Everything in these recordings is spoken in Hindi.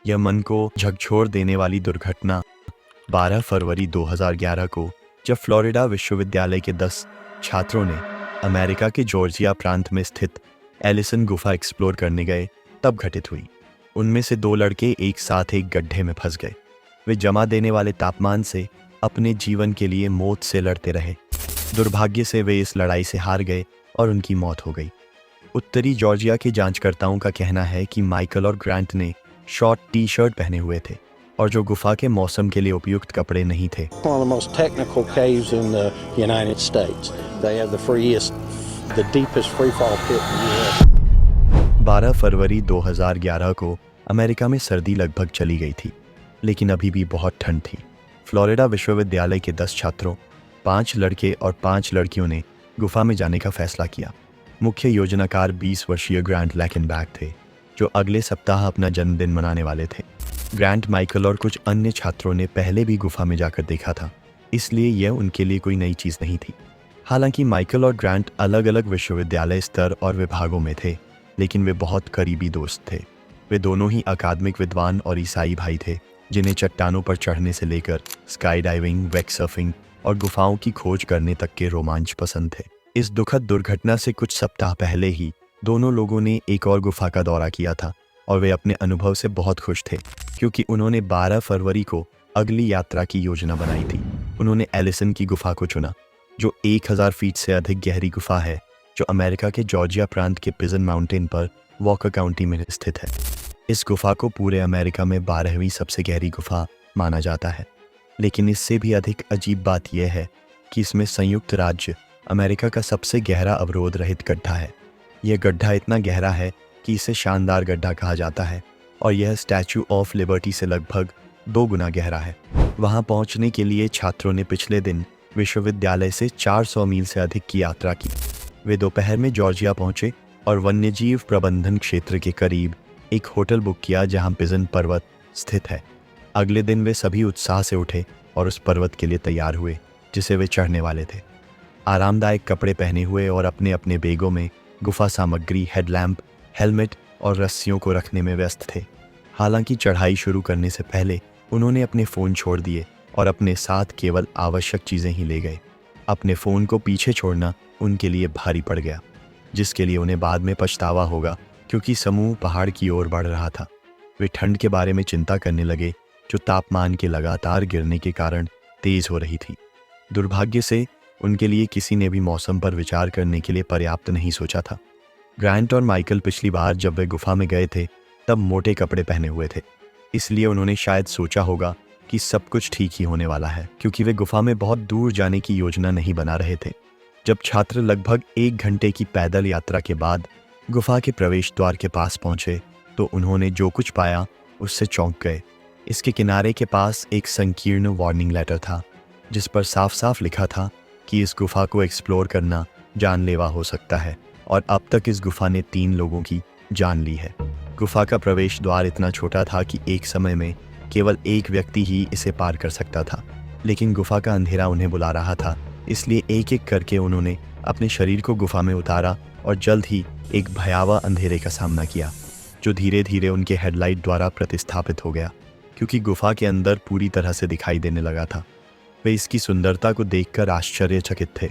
यह मन को झकझोर देने वाली दुर्घटना 12 फरवरी 2011 को जब फ्लोरिडा विश्वविद्यालय के 10 छात्रों ने अमेरिका के जॉर्जिया प्रांत में स्थित एलिसन गुफा एक्सप्लोर करने गए तब घटित हुई। उनमें से 2 लड़के एक साथ एक गड्ढे में फंस गए। वे जमा देने वाले तापमान से अपने जीवन के लिए मौत से लड़ते रहे। दुर्भाग्य से वे इस लड़ाई से हार गए और उनकी मौत हो गई। उत्तरी जॉर्जिया के जांचकर्ताओं का कहना है कि माइकल और ग्रांट ने शॉर्ट टी-शर्ट पहने हुए थे और जो गुफा के मौसम के लिए उपयुक्त कपड़े नहीं थे। One of the most technical caves in the United States. They have the deepest free fall pit in the US. 12 फरवरी 2011 को अमेरिका में सर्दी लगभग चली गई थी, लेकिन अभी भी बहुत ठंड थी। फ्लोरिडा विश्वविद्यालय के 10 छात्रों, 5 लड़के और 5 लड़कियों ने गुफा में जाने का फैसला किया। मुख्य योजनाकार 20 वर्षीय ग्रांट लैकेनबैक थे, जो अगले सप्ताह अपना जन्मदिन मनाने वाले थे। ग्रांट, माइकल और कुछ अन्य छात्रों ने पहले भी गुफा में जाकर देखा था, इसलिए यह उनके लिए कोई नई चीज़ नहीं थी। हालांकि माइकल और ग्रांट अलग अलग विश्वविद्यालय स्तर और विभागों में थे, लेकिन वे बहुत करीबी दोस्त थे। वे दोनों ही अकादमिक विद्वान और ईसाई भाई थे, जिन्हें चट्टानों पर चढ़ने से लेकर स्काई डाइविंग, वेक सर्फिंग और गुफाओं की खोज करने तक के रोमांच पसंद थे। इस दुखद दुर्घटना से कुछ सप्ताह पहले ही दोनों लोगों ने एक और गुफा का दौरा किया था और वे अपने अनुभव से बहुत खुश थे, क्योंकि उन्होंने 12 फरवरी को अगली यात्रा की योजना बनाई थी। उन्होंने एलिसन की गुफा को चुना, जो 1000 फीट से अधिक गहरी गुफा है, जो अमेरिका के जॉर्जिया प्रांत के पिजन माउंटेन पर वॉकर काउंटी में स्थित है। इस गुफा को पूरे अमेरिका में 12वीं सबसे गहरी गुफा माना जाता है, लेकिन इससे भी अधिक अजीब बात यह है कि इसमें संयुक्त राज्य अमेरिका का सबसे गहरा अवरोध रहित गड्ढा है। यह गड्ढा इतना गहरा है कि इसे शानदार गड्ढा कहा जाता है और यह स्टैचू ऑफ लिबर्टी से लगभग 2 गुना गहरा है। वहां पहुंचने के लिए छात्रों ने पिछले दिन विश्वविद्यालय से 400 मील से अधिक की यात्रा की। वे दोपहर में जॉर्जिया पहुंचे और वन्यजीव प्रबंधन क्षेत्र के करीब एक होटल बुक किया जहां पिजन पर्वत स्थित है। अगले दिन वे सभी उत्साह से उठे और उस पर्वत के लिए तैयार हुए जिसे वे चढ़ने वाले थे। आरामदायक कपड़े पहने हुए और अपने अपने बैगों में गुफा सामग्री, हेडलैम्प, हेलमेट और रस्सियों को रखने में व्यस्त थे। हालांकि चढ़ाई शुरू करने से पहले उन्होंने अपने फ़ोन छोड़ दिए और अपने साथ केवल आवश्यक चीज़ें ही ले गए। अपने फ़ोन को पीछे छोड़ना उनके लिए भारी पड़ गया, जिसके लिए उन्हें बाद में पछतावा होगा, क्योंकि समूह पहाड़ की ओर बढ़ रहा था। वे ठंड के बारे में चिंता करने लगे, जो तापमान के लगातार गिरने के कारण तेज़ हो रही थी। दुर्भाग्य से उनके लिए किसी ने भी मौसम पर विचार करने के लिए पर्याप्त नहीं सोचा था। ग्रांट और माइकल पिछली बार जब वे गुफा में गए थे तब मोटे कपड़े पहने हुए थे, इसलिए उन्होंने शायद सोचा होगा कि सब कुछ ठीक ही होने वाला है, क्योंकि वे गुफा में बहुत दूर जाने की योजना नहीं बना रहे थे। जब छात्र लगभग 1 घंटे की पैदल यात्रा के बाद गुफा के प्रवेश द्वार के पास पहुंचे तो उन्होंने जो कुछ पाया उससे चौंक गए। इसके किनारे के पास एक संकीर्ण वार्निंग लेटर था, जिस पर साफ साफ लिखा था कि इस गुफा को एक्सप्लोर करना जानलेवा हो सकता है और अब तक इस गुफा ने 3 लोगों की जान ली है। गुफा का प्रवेश द्वार इतना छोटा था कि एक समय में केवल एक व्यक्ति ही इसे पार कर सकता था, लेकिन गुफा का अंधेरा उन्हें बुला रहा था, इसलिए एक एक करके उन्होंने अपने शरीर को गुफा में उतारा और जल्द ही एक भयावह अंधेरे का सामना किया, जो धीरे धीरे उनके हेडलाइट द्वारा प्रतिस्थापित हो गया, क्योंकि गुफा के अंदर पूरी तरह से दिखाई देने लगा था। वे इसकी सुंदरता को देखकर आश्चर्यचकित थे।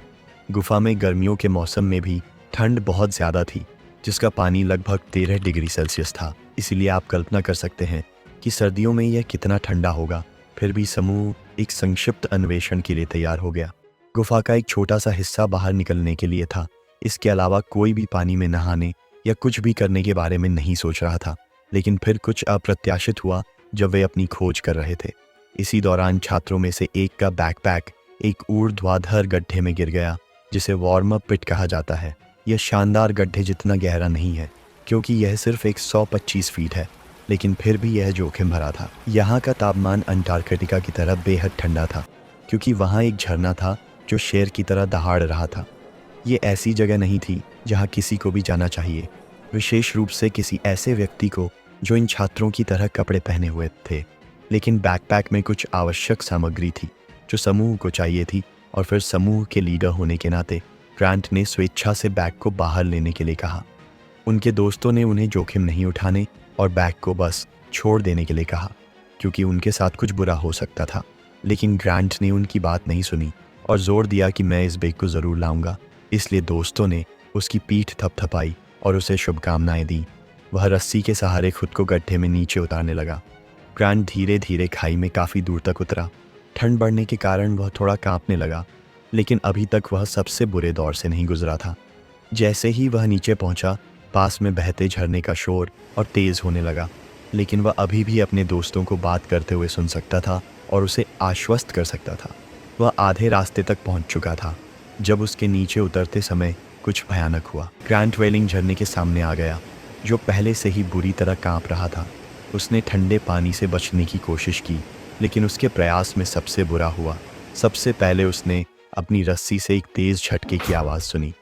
गुफा में गर्मियों के मौसम में भी ठंड बहुत ज़्यादा थी, जिसका पानी लगभग 13 डिग्री सेल्सियस था। इसीलिए आप कल्पना कर सकते हैं कि सर्दियों में यह कितना ठंडा होगा। फिर भी समूह एक संक्षिप्त अन्वेषण के लिए तैयार हो गया। गुफा का एक छोटा सा हिस्सा बाहर निकलने के लिए था। इसके अलावा कोई भी पानी में नहाने या कुछ भी करने के बारे में नहीं सोच रहा था। लेकिन फिर कुछ अप्रत्याशित हुआ जब वे अपनी खोज कर रहे थे। इसी दौरान छात्रों में से एक का बैकपैक एक ऊर्ध्वाधर गड्ढे में गिर गया, जिसे वार्म अप पिट कहा जाता है। यह शानदार गड्ढे जितना गहरा नहीं है, क्योंकि यह सिर्फ 125 फीट है, लेकिन फिर भी यह जोखिम भरा था। यहाँ का तापमान अंटार्कटिका की तरह बेहद ठंडा था, क्योंकि वहाँ एक झरना था जो शेर की तरह दहाड़ रहा था। ये ऐसी जगह नहीं थी जहाँ किसी को भी जाना चाहिए, विशेष रूप से किसी ऐसे व्यक्ति को जो इन छात्रों की तरह कपड़े पहने हुए थे। लेकिन बैकपैक में कुछ आवश्यक सामग्री थी जो समूह को चाहिए थी, और फिर समूह के लीडर होने के नाते ग्रांट ने स्वेच्छा से बैग को बाहर लेने के लिए कहा। उनके दोस्तों ने उन्हें जोखिम नहीं उठाने और बैग को बस छोड़ देने के लिए कहा, क्योंकि उनके साथ कुछ बुरा हो सकता था। लेकिन ग्रांट ने उनकी बात नहीं सुनी और जोर दिया कि मैं इस बैग को ज़रूर लाऊंगा। इसलिए दोस्तों ने उसकी पीठ थपथपाई और उसे शुभकामनाएं दी। वह रस्सी के सहारे खुद को गड्ढे में नीचे उतारने लगा। ग्रांट धीरे धीरे खाई में काफ़ी दूर तक उतरा। ठंड बढ़ने के कारण वह थोड़ा कांपने लगा, लेकिन अभी तक वह सबसे बुरे दौर से नहीं गुजरा था। जैसे ही वह नीचे पहुंचा, पास में बहते झरने का शोर और तेज़ होने लगा, लेकिन वह अभी भी अपने दोस्तों को बात करते हुए सुन सकता था और उसे आश्वस्त कर सकता था। वह आधे रास्ते तक पहुंच चुका था जब उसके नीचे उतरते समय कुछ भयानक हुआ। ग्रांट वेलिंग झरने के सामने आ गया, जो पहले से ही बुरी तरह कांप रहा था। उसने ठंडे पानी से बचने की कोशिश की, लेकिन उसके प्रयास में सबसे बुरा हुआ। सबसे पहले उसने अपनी रस्सी से एक तेज़ झटके की आवाज़ सुनी।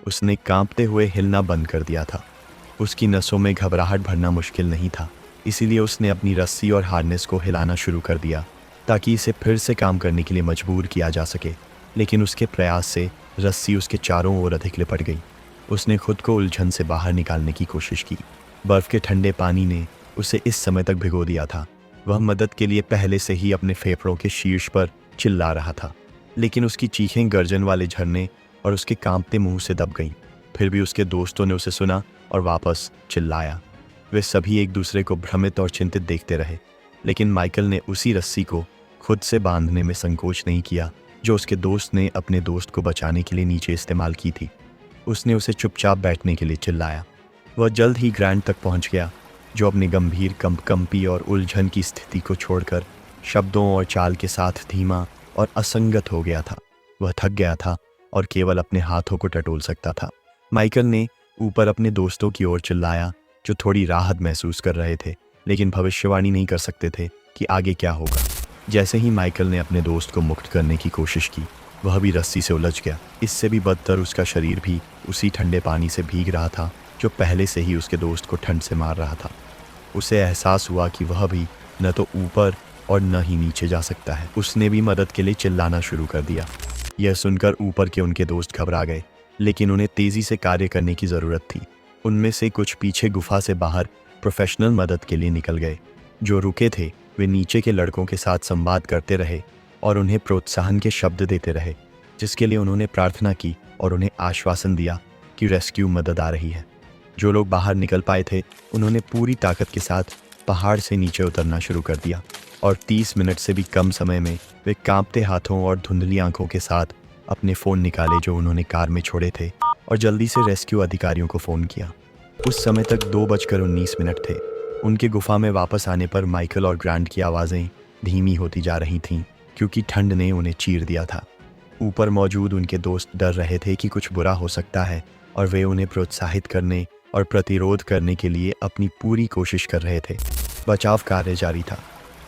उसने कांपते हुए हिलना बंद कर दिया था। उसकी नसों में घबराहट भरना मुश्किल नहीं था, इसीलिए उसने अपनी रस्सी और हार्नेस को हिलाना शुरू कर दिया ताकि इसे फिर से काम करने के लिए मजबूर किया जा सके। लेकिन उसके प्रयास से रस्सी उसके चारों ओर अधिक लिपट गई। उसने खुद को उलझन से बाहर निकालने की कोशिश की। बर्फ़ के ठंडे पानी ने उसे इस समय तक भिगो दिया था। वह मदद के लिए पहले से ही अपने फेफड़ों के शीर्ष पर चिल्ला रहा था, लेकिन उसकी चीखें गर्जन वाले झरने और उसके कांपते मुंह से दब गईं। फिर भी उसके दोस्तों ने उसे सुना और वापस चिल्लाया। वे सभी एक दूसरे को भ्रमित और चिंतित देखते रहे, लेकिन माइकल ने उसी रस्सी को खुद से बांधने में संकोच नहीं किया जो उसके दोस्त ने अपने दोस्त को बचाने के लिए नीचे इस्तेमाल की थी। उसने उसे चुपचाप बैठने के लिए चिल्लाया। वह जल्द ही ग्रांट तक पहुंच गया, जो अपने गंभीर कंपी और उलझन की स्थिति को छोड़कर शब्दों और चाल के साथ धीमा और असंगत हो गया था। वह थक गया था और केवल अपने हाथों को टटोल सकता था। माइकल ने ऊपर अपने दोस्तों की ओर चिल्लाया, जो थोड़ी राहत महसूस कर रहे थे, लेकिन भविष्यवाणी नहीं कर सकते थे कि आगे क्या होगा। जैसे ही माइकल ने अपने दोस्त को मुक्त करने की कोशिश की, वह भी रस्सी से उलझ गया। इससे भी बदतर उसका शरीर भी उसी ठंडे पानी से भीग रहा था जो पहले से ही उसके दोस्त को ठंड से मार रहा था। उसे एहसास हुआ कि वह भी न तो ऊपर और न ही नीचे जा सकता है। उसने भी मदद के लिए चिल्लाना शुरू कर दिया। यह सुनकर ऊपर के उनके दोस्त घबरा गए, लेकिन उन्हें तेज़ी से कार्य करने की ज़रूरत थी। उनमें से कुछ पीछे गुफा से बाहर प्रोफेशनल मदद के लिए निकल गए। जो रुके थे वे नीचे के लड़कों के साथ संवाद करते रहे और उन्हें प्रोत्साहन के शब्द देते रहे, जिसके लिए उन्होंने प्रार्थना की और उन्हें आश्वासन दिया कि रेस्क्यू मदद आ रही है। जो लोग बाहर निकल पाए थे, उन्होंने पूरी ताकत के साथ पहाड़ से नीचे उतरना शुरू कर दिया और 30 मिनट से भी कम समय में वे कांपते हाथों और धुंधली आंखों के साथ अपने फ़ोन निकाले जो उन्होंने कार में छोड़े थे और जल्दी से रेस्क्यू अधिकारियों को फ़ोन किया। उस समय तक 2:19 थे। उनके गुफा में वापस आने पर माइकल और ग्रांट की आवाज़ें धीमी होती जा रही थीं, क्योंकि ठंड ने उन्हें चीर दिया था। ऊपर मौजूद उनके दोस्त डर रहे थे कि कुछ बुरा हो सकता है और वे उन्हें प्रोत्साहित करने और प्रतिरोध करने के लिए अपनी पूरी कोशिश कर रहे थे। बचाव कार्य जारी था।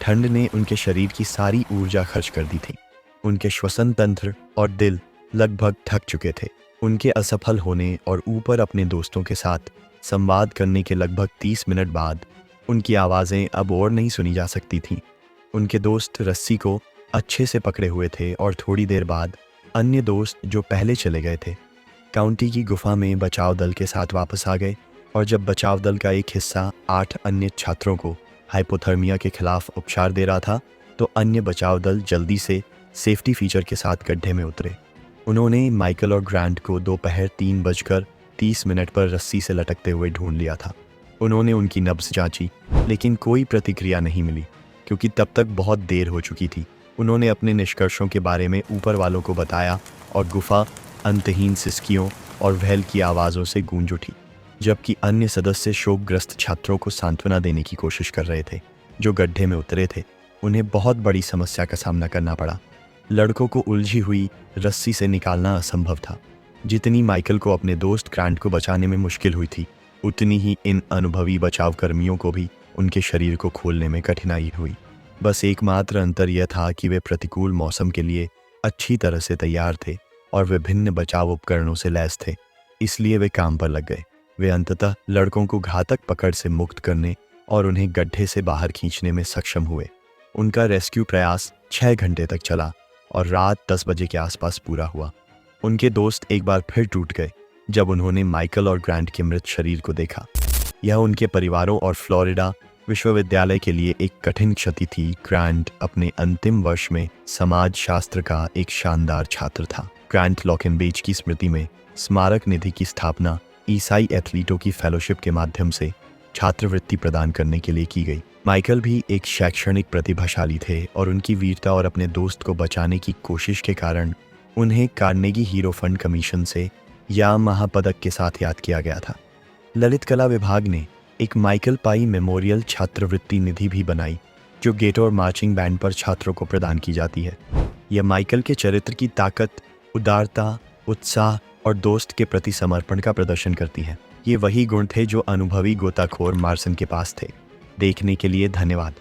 ठंड ने उनके शरीर की सारी ऊर्जा खर्च कर दी थी। उनके श्वसन तंत्र और दिल लगभग थक चुके थे। उनके असफल होने और ऊपर अपने दोस्तों के साथ संवाद करने के लगभग 30 मिनट बाद उनकी आवाज़ें अब और नहीं सुनी जा सकती थीं। उनके दोस्त रस्सी को अच्छे से पकड़े हुए थे और थोड़ी देर बाद अन्य दोस्त जो पहले चले गए थे काउंटी की गुफा में बचाव दल के साथ वापस आ गए। और जब बचाव दल का एक हिस्सा 8 अन्य छात्रों को हाइपोथर्मिया के खिलाफ उपचार दे रहा था, तो अन्य बचाव दल जल्दी से सेफ्टी फीचर के साथ गड्ढे में उतरे। उन्होंने माइकल और ग्रांट को दोपहर 3:30 पर रस्सी से लटकते हुए ढूंढ लिया था। उन्होंने उनकी नब्ज जांची, लेकिन कोई प्रतिक्रिया नहीं मिली, क्योंकि तब तक बहुत देर हो चुकी थी। उन्होंने अपने निष्कर्षों के बारे में ऊपर वालों को बताया और गुफा अंतहीन सिसकियों और वहल की आवाज़ों से गूंज उठी, जबकि अन्य सदस्य शोकग्रस्त छात्रों को सांत्वना देने की कोशिश कर रहे थे जो गड्ढे में उतरे थे। उन्हें बहुत बड़ी समस्या का सामना करना पड़ा। लड़कों को उलझी हुई रस्सी से निकालना असंभव था। जितनी माइकल को अपने दोस्त ग्रांट को बचाने में मुश्किल हुई थी, उतनी ही इन अनुभवी बचाव कर्मियों को भी उनके शरीर को खोलने में कठिनाई हुई। बस एकमात्र अंतर यह था कि वे प्रतिकूल मौसम के लिए अच्छी तरह से तैयार थे और विभिन्न बचाव उपकरणों से लैस थे, इसलिए वे काम पर लग गए। वे अंततः लड़कों को घातक पकड़ से मुक्त करने और उन्हें गड्ढे से बाहर खींचने में सक्षम हुए। उनका रेस्क्यू प्रयास 6 घंटे तक चला और रात 10 बजे के आसपास पूरा हुआ। उनके दोस्त एक बार फिर टूट गए जब उन्होंने माइकल और ग्रांट के मृत शरीर को देखा। यह उनके परिवारों और फ्लोरिडा विश्वविद्यालय के लिए एक कठिन क्षति थी। ग्रांट अपने अंतिम वर्ष में समाजशास्त्र का एक शानदार छात्र था। ग्रांट लॉकेनबेज की स्मृति में स्मारक निधि की स्थापना ईसाई एथलीटों की फेलोशिप के माध्यम से छात्रवृत्ति प्रदान करने के लिए की गई। माइकल भी एक शैक्षणिक प्रतिभाशाली थे और उनकी वीरता और अपने दोस्त को बचाने की कोशिश के कारण उन्हें कार्नेगी हीरो फंड कमीशन से या महापदक के साथ याद किया गया था। ललित कला विभाग ने एक माइकल पाई मेमोरियल छात्रवृत्ति निधि भी बनाई, जो गेटो और मार्चिंग बैंड पर छात्रों को प्रदान की जाती है। यह माइकल के चरित्र की ताकत, उदारता, उत्साह और दोस्त के प्रति समर्पण का प्रदर्शन करती है। ये वही गुण थे जो अनुभवी गोताखोर मार्सन के पास थे। देखने के लिए धन्यवाद।